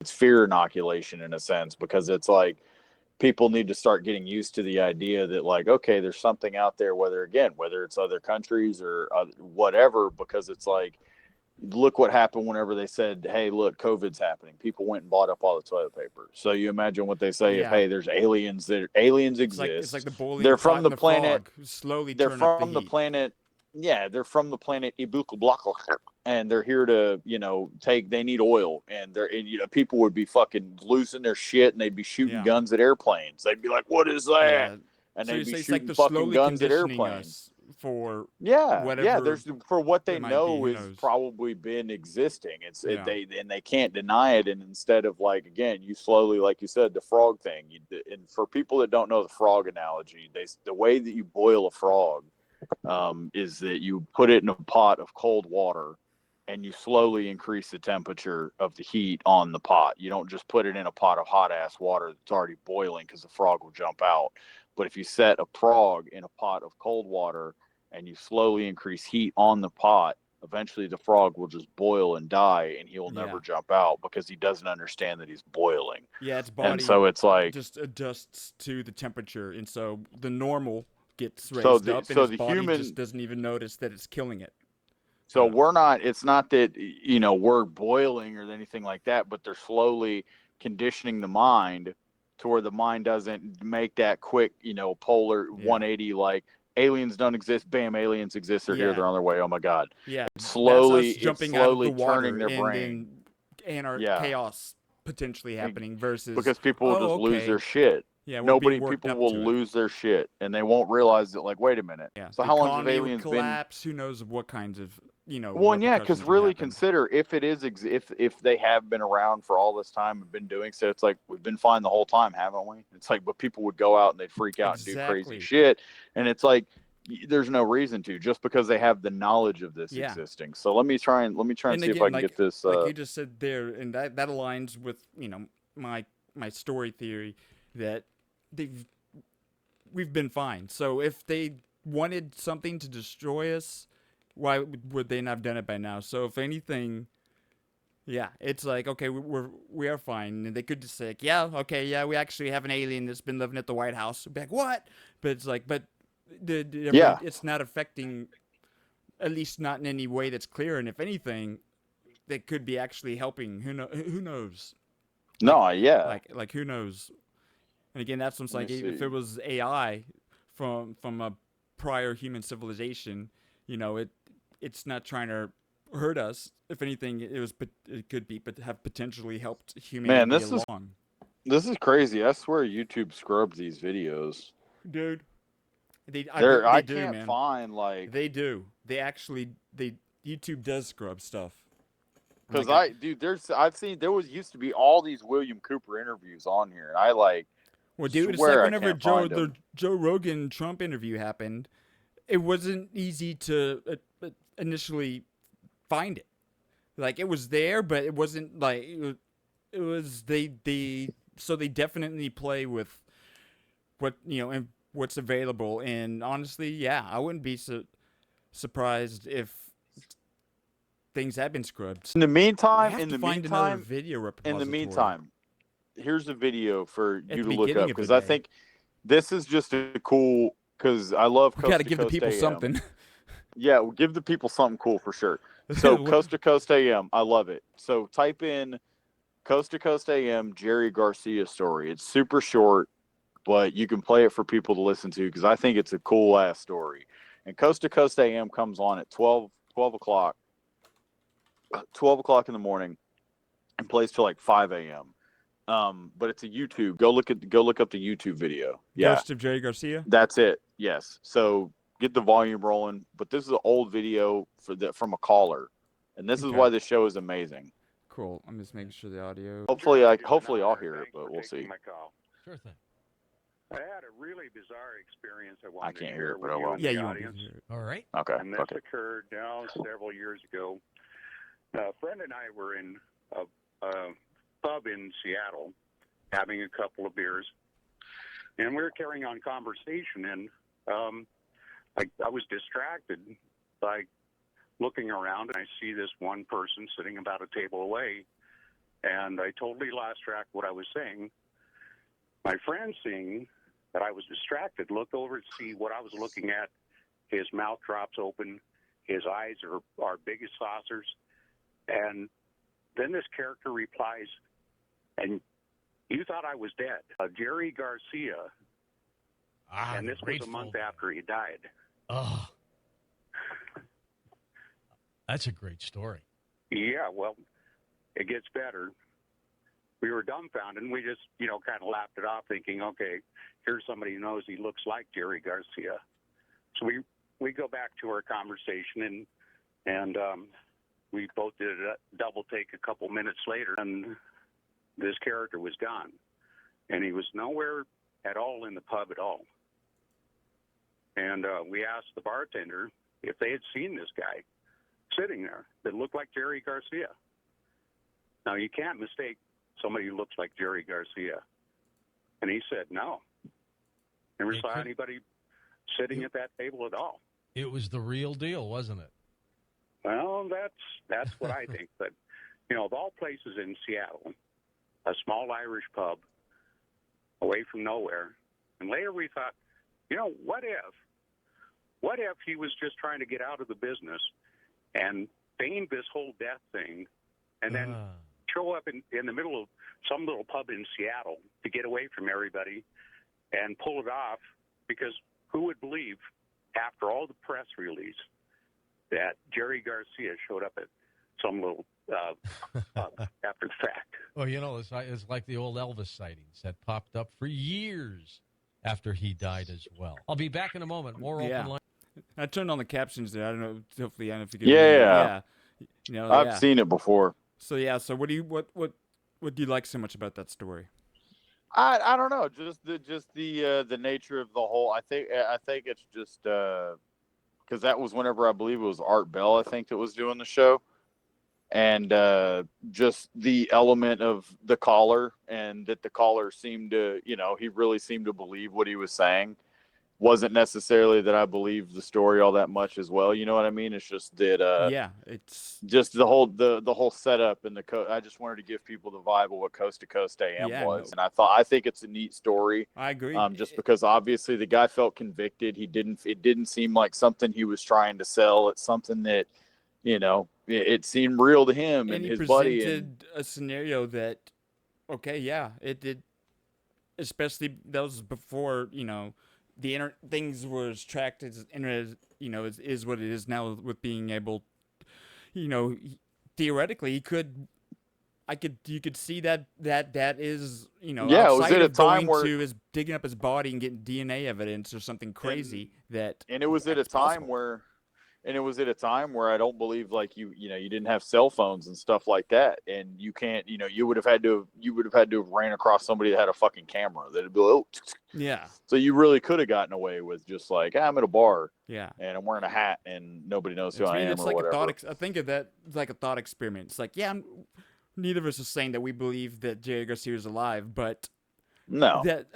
it's fear inoculation in a sense, because it's like people need to start getting used to the idea that, like, okay, there's something out there, whether it's other countries or whatever, because it's like, look what happened whenever they said, hey, look, COVID's happening. People went and bought up all the toilet paper. So you imagine what they say if, Yeah. hey, there's aliens It's like exist. the boiling They're pot from and the the planet. frog who slowly They're turn up the from the heat. planet. Yeah, they're from the planet Ibuku, and they're here to, they need oil, and people would be fucking losing their shit, and they'd be shooting Yeah. guns at airplanes. They'd be like, what is that? Yeah. And So they'd you be say it's like shooting they're fucking slowly guns at conditioning airplanes. us for Yeah. whatever There's, for what they it might be. know Who is knows? probably been existing. Yeah. They can't deny it. And instead of, like, again, you slowly, like you said, the frog thing. And for people that don't know the frog analogy, the way that you boil a frog is that you put it in a pot of cold water, and you slowly increase the temperature of the heat on the pot. You don't just put it in a pot of hot ass water that's already boiling, because the frog will jump out. But if you set a frog in a pot of cold water and you slowly increase heat on the pot, eventually the frog will just boil and die, and he will Yeah. never jump out because he doesn't understand that he's boiling. Yeah, its And body so it's like, just adjusts to the temperature, and so the normal gets so raised the up, and so his the body just human doesn't even notice that it's killing it. So we're not, it's not that, we're boiling or anything like that, but they're slowly conditioning the mind to where the mind doesn't make that quick, polar Yeah. 180, like aliens don't exist. Bam, aliens exist. They're here. Yeah. They're on their way. Oh my God. Yeah. That's us It's jumping out of the slowly turning water their and brain. then Yeah. chaos potentially happening versus, Because people will oh, just lose their okay. shit. Yeah, we're being worked People up to will it. lose their shit, and they won't realize that, like, wait a minute. Yeah. So The how long have economy would aliens been? collapse. Who knows what kinds of, Well, and yeah, because repercussions would really happen. consider, if it is if they have been around for all this time and been doing so, it's like, we've been fine the whole time, haven't we? It's like, but people would go out and they'd freak out and do crazy Exactly. shit, and it's like, there's no reason to, just because they have the knowledge of this Yeah. existing. So let me try and And see if I again, can get like this. like you just said there, and that aligns with, my story theory that they've we've been fine. So if they wanted something to destroy us, why would they not have done it by now? So if anything, yeah, it's like, okay, we are fine, and they could just say, like, yeah, okay, yeah, we actually have an alien that's been living at the White House. Be like, what? But it's like, but Yeah. it's not affecting, at least not in any way that's clear. And if anything, they could be actually helping. Who knows? Like, No. Yeah. who knows? And again, that's what's Let me like, if it see. was AI from a prior human civilization, it's not trying to hurt us. If anything, it could be, but have potentially helped Man, humanity along. this is crazy. I swear YouTube scrubbed these videos. Dude, I they do, can't man. find, like, They do. They YouTube does scrub stuff. because Like, I've seen, there used to be all these William Cooper interviews on here, and I, like, well, dude, it's like swear I whenever can't find The them. Joe Rogan Trump interview happened, it wasn't easy to initially find it. Like, it was there, but it wasn't like it was so they definitely play with what, and what's available. And honestly, yeah, I wouldn't be surprised if things have been scrubbed. In the We meantime, have to find another video repository here's a video for at you the to look beginning up, of the because I day. think this is just a cool, because I love We got to Coast to give the Coast people AM. something. Yeah, we'll give the people something cool for sure. So Coast to Coast AM, I love it. So type in Coast to Coast AM Jerry Garcia story. It's super short, but you can play it for people to listen to, because I think it's a cool ass story. And Coast to Coast AM comes on at 12 o'clock, 12 o'clock in the morning, and plays till like 5 a.m. But it's a YouTube. Go look up the YouTube video. Yeah, Ghost of Jerry Garcia. that's it. Yes. So get the volume rolling. But this is an old video from a caller, and this is Okay. why this show is amazing. Cool. I'm just making sure the audio. Hopefully I'll hear it, but we'll see. Sure thing. I had a really bizarre experience I I wanted can't to hear share it, but with I you will. and Yeah, the you won't be able audience. to hear it. All right. Okay. And this occurred now several years ago. A friend and I were in a pub in Seattle having a couple of beers, and we were carrying on conversation, and I was distracted by looking around, and I see this one person sitting about a table away, and I totally lost track of what I was saying. My friend, seeing that I was distracted, looked over to see what I was looking at. His mouth drops open. His eyes are big as saucers. And then this character replies, and you thought I was dead. Jerry Garcia. And this was a month after he died. Oh. That's a great story. Yeah, well, it gets better. We were dumbfounded, and we just, kind of laughed it off, thinking, okay, here's somebody who knows he looks like Jerry Garcia. So we go back to our conversation, and we both did a double take a couple minutes later, and this character was gone. And he was nowhere at all in the pub at all. And we asked the bartender if they had seen this guy sitting there that looked like Jerry Garcia. Now, you can't mistake somebody who looks like Jerry Garcia. And he said, no. Never saw anybody sitting at that table at all. It was the real deal, wasn't it? Well, that's what I think. But, of all places in Seattle, a small Irish pub away from nowhere. And later we thought, what if he was just trying to get out of the business and feigned this whole death thing and then show up in the middle of some little pub in Seattle to get away from everybody and pull it off? Because who would believe, after all the press release, that Jerry Garcia showed up at some little pub after the fact? Well, it's like the old Elvis sightings that popped up for years after he died as well. I'll be back in a moment. More open line. I turned on the captions there. I don't know. Hopefully, I don't know if you can. Yeah. Yeah. I've seen it before. So what do you like so much about that story? I don't know. Just the nature of the whole. I think it's just because that was whenever I believe it was Art Bell, I think, that was doing the show. And just the element of the caller, and that the caller seemed to, he really seemed to believe what he was saying. Wasn't necessarily that I believed the story all that much as well. You know what I mean? It's just that it's just the whole setup and I just wanted to give people the vibe of what Coast to Coast AM was. And I think it's a neat story. I agree. Just because obviously the guy felt convicted. It didn't seem like something he was trying to sell. It's something that, it seemed real to him and his buddy. And he presented a scenario that, it did, especially that was before, the things were as tracked as internet, is what it is now with being able, theoretically you could see that is, it was at a time where is digging up his body and getting DNA evidence or something crazy and it was at a time where. And it was at a time where I don't believe you didn't have cell phones and stuff like that. And you can't, you would have had to have ran across somebody that had a fucking camera that'd be like, yeah. So you really could have gotten away with just like, I'm at a bar. Yeah. And I'm wearing a hat and nobody knows who I am it's or like whatever. I think of that like a thought experiment. It's like, neither of us is saying that we believe that Jerry Garcia is alive, but no, that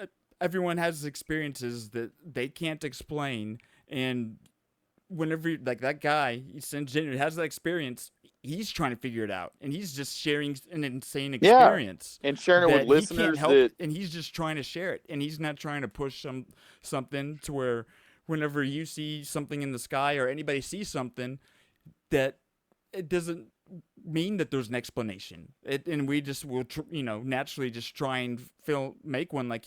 everyone has experiences that they can't explain. And whenever that guy has that experience, he's trying to figure it out, and he's just sharing an insane experience and sharing it with listeners and he's just trying to share it, and he's not trying to push something to where whenever you see something in the sky or anybody sees something, that it doesn't mean that there's an explanation. And we just will naturally just try and make one like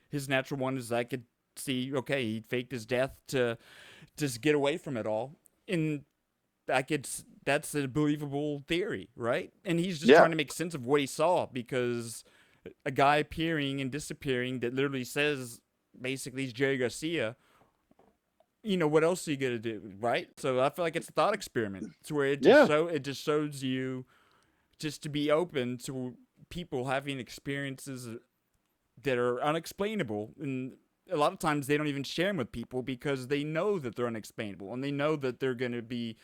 his natural one is I could see, okay, he faked his death to just get away from it all. And that's a believable theory, right? And he's just trying to make sense of what he saw, because a guy appearing and disappearing that literally says basically he's Jerry Garcia, what else are you going to do, right? So I feel like it's a thought experiment. It's where it just shows you just to be open to people having experiences that are unexplainable. And a lot of times they don't even share them with people because they know that they're unexplainable, and they know that they're going to be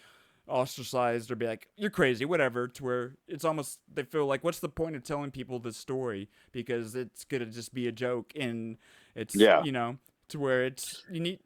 ostracized or be like, you're crazy, whatever, to where it's almost, they feel like, what's the point of telling people this story, because it's going to just be a joke. And it's, to where it's, you need,